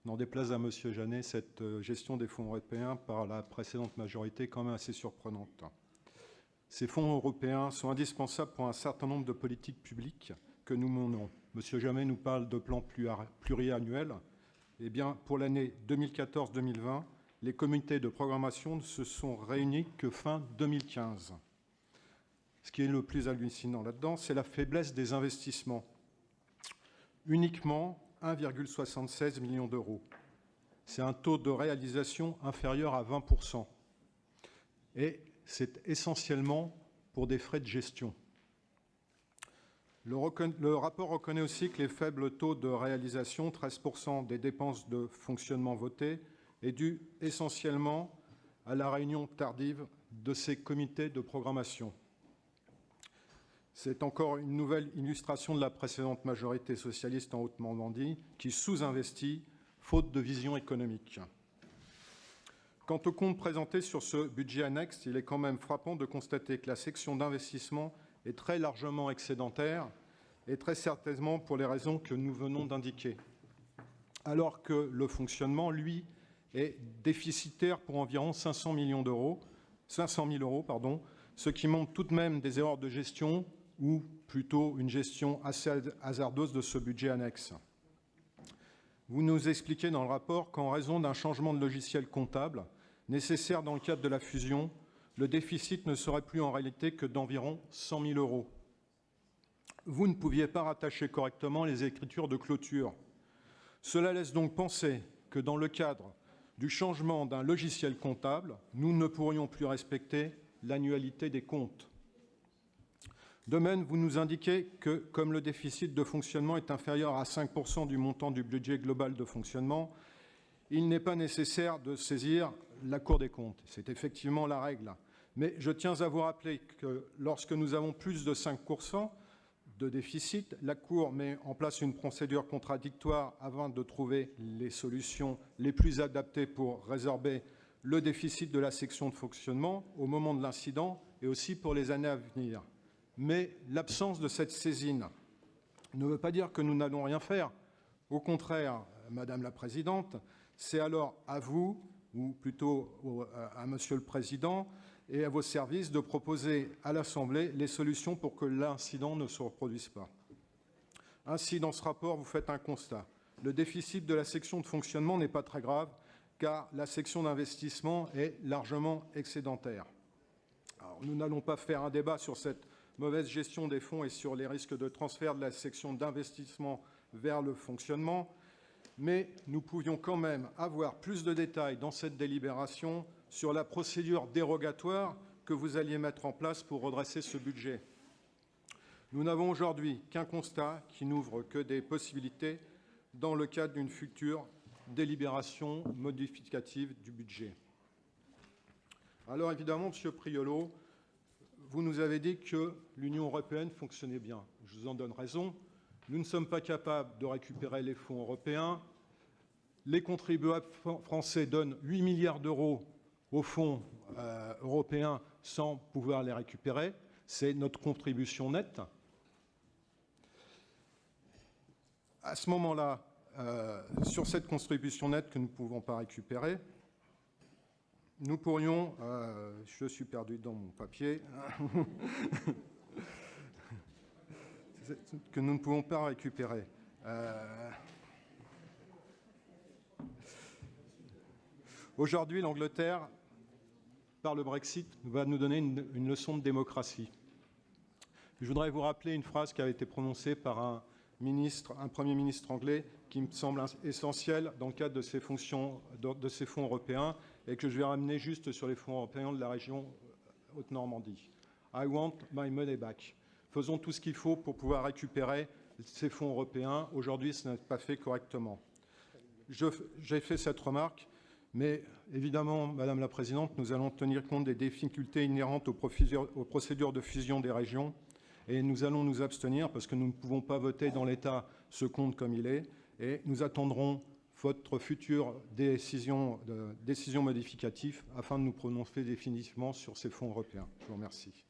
n'en déplaise à M. Jeannet, cette gestion des fonds européens par la précédente majorité est quand même assez surprenante. Ces fonds européens sont indispensables pour un certain nombre de politiques publiques que nous menons. M. Jeannet nous parle de plans pluriannuels. Eh bien, pour l'année 2014-2020, les comités de programmation ne se sont réunis que fin 2015. Ce qui est le plus hallucinant là-dedans, c'est la faiblesse des investissements. Uniquement 1,76 million d'euros. C'est un taux de réalisation inférieur à 20%. Et c'est essentiellement pour des frais de gestion. Le rapport reconnaît aussi que les faibles taux de réalisation, 13% des dépenses de fonctionnement votées, est dû essentiellement à la réunion tardive de ces comités de programmation. C'est encore une nouvelle illustration de la précédente majorité socialiste en Haute-Normandie qui sous-investit, faute de vision économique. Quant au compte présenté sur ce budget annexe, il est quand même frappant de constater que la section d'investissement est très largement excédentaire et très certainement pour les raisons que nous venons d'indiquer. Alors que le fonctionnement, lui, est déficitaire pour environ 500 000 euros, ce qui montre tout de même des erreurs de gestion ou plutôt une gestion assez hasardeuse de ce budget annexe. Vous nous expliquez dans le rapport qu'en raison d'un changement de logiciel comptable nécessaire dans le cadre de la fusion, le déficit ne serait plus en réalité que d'environ 100 000 euros. Vous ne pouviez pas rattacher correctement les écritures de clôture. Cela laisse donc penser que dans le cadre du changement d'un logiciel comptable, nous ne pourrions plus respecter l'annualité des comptes. De même, vous nous indiquez que, comme le déficit de fonctionnement est inférieur à 5% du montant du budget global de fonctionnement, il n'est pas nécessaire de saisir la Cour des comptes. C'est effectivement la règle. Mais je tiens à vous rappeler que lorsque nous avons plus de 5% de déficit, la Cour met en place une procédure contradictoire afin de trouver les solutions les plus adaptées pour résorber le déficit de la section de fonctionnement au moment de l'incident et aussi pour les années à venir. Mais l'absence de cette saisine ne veut pas dire que nous n'allons rien faire. Au contraire, Madame la Présidente, c'est alors à vous, ou plutôt à Monsieur le Président et à vos services de proposer à l'Assemblée les solutions pour que l'incident ne se reproduise pas. Ainsi, dans ce rapport, vous faites un constat. Le déficit de la section de fonctionnement n'est pas très grave, car la section d'investissement est largement excédentaire. Alors, nous n'allons pas faire un débat sur cette mauvaise gestion des fonds et sur les risques de transfert de la section d'investissement vers le fonctionnement, mais nous pouvions quand même avoir plus de détails dans cette délibération sur la procédure dérogatoire que vous alliez mettre en place pour redresser ce budget. Nous n'avons aujourd'hui qu'un constat qui n'ouvre que des possibilités dans le cadre d'une future délibération modificative du budget. Alors évidemment, Monsieur Priolo, vous nous avez dit que l'Union européenne fonctionnait bien. Je vous en donne raison. Nous ne sommes pas capables de récupérer les fonds européens. Les contribuables français donnent 8 milliards d'euros aux fonds européens sans pouvoir les récupérer. C'est notre contribution nette. À ce moment-là, sur cette contribution nette que nous ne pouvons pas récupérer, nous pourrions, je suis perdu dans mon papier, que nous ne pouvons pas récupérer. Aujourd'hui, l'Angleterre, par le Brexit, va nous donner une leçon de démocratie. Je voudrais vous rappeler une phrase qui avait été prononcée par un Premier ministre anglais qui me semble essentielle dans le cadre de ces fonctions, de ces fonds européens et que je vais ramener juste sur les fonds européens de la région Haute-Normandie. I want my money back. Faisons tout ce qu'il faut pour pouvoir récupérer ces fonds européens. Aujourd'hui, ce n'est pas fait correctement. J'ai fait cette remarque, mais évidemment, Madame la Présidente, nous allons tenir compte des difficultés inhérentes aux procédures de fusion des régions et nous allons nous abstenir parce que nous ne pouvons pas voter dans l'État ce compte comme il est et nous attendrons votre future décision modificative afin de nous prononcer définitivement sur ces fonds européens. Je vous remercie.